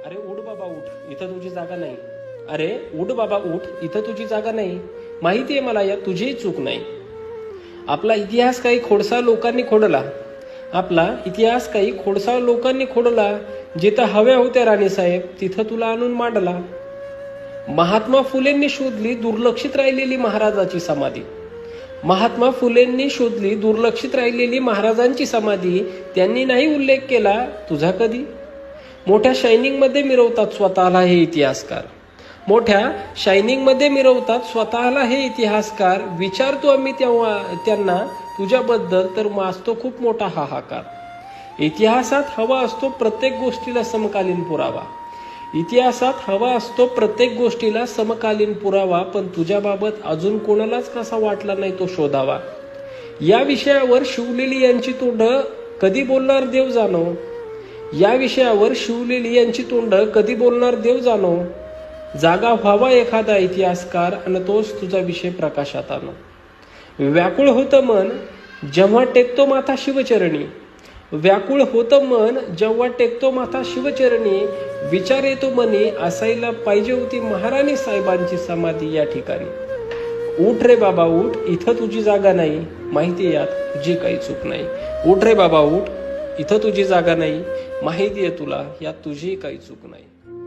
अरे उठ बाबा उठ, इथं तुझी जागा नाही. अरे उठ बाबा उठ, इथं तुझी जागा नाही. माहिती आहे मला यात तुझीही चूक नाही. आपला इतिहास काही खोडसाळ लोकांनी खोडला. आपला इतिहास काही खोडसाळ लोकांनी खोडला. जिथं हव्या होत्या राणीसाहेब तिथं तुला आणून मांडला. महात्मा फुलेंनी शोधली दुर्लक्षित राहिलेली महाराजाची समाधी. महात्मा फुलेंनी शोधली दुर्लक्षित राहिलेली महाराजांची समाधी. त्यांनी नाही उल्लेख केला तुझा कधी. मोठ्या शायनिंग मध्ये मिरवतात स्वतःला हे इतिहासकार. मोठ्या शायनिंग मध्ये मिरवतात स्वतःला हे इतिहासकार. विचारतो आम्ही तेव्हा त्यांना तुझ्याबद्दल तर माजतो खूप मोठा हाहाकार. इतिहासात हवा असतो प्रत्येक गोष्टीला समकालीन पुरावा. इतिहासात हवा असतो प्रत्येक गोष्टीला समकालीन पुरावा. पण तुझ्याबाबत अजून कोणालाच कसा वाटला नाही तो शोधावा. या विषयावर शिवलेली यांची तोंड कधी बोलणार देव जाणो. या विषयावर शिवलेली यांची तोंड कधी बोलणार देव जाणो. जागा व्हावा एखादा इतिहासकार आणि तोच तुझा विषय प्रकाशात आणो. व्याकुळ होतं मन जेव्हा टेकतो माथा शिवचरणी. व्याकुळ होतं मन जेव्हा टेकतो माथा शिवचरणी. विचार येतो मनी असायला पाहिजे होती महाराणी साहेबांची समाधी या ठिकाणी. उठ रे बाबा उठ, इथं तुझी जागा नाही. माहिती यात तुझी काही चूक नाही. उठ रे बाबा उठ, इथं तुझी जागा नाही. माहिती आहे तुला यात तुझी काही चूक नाही.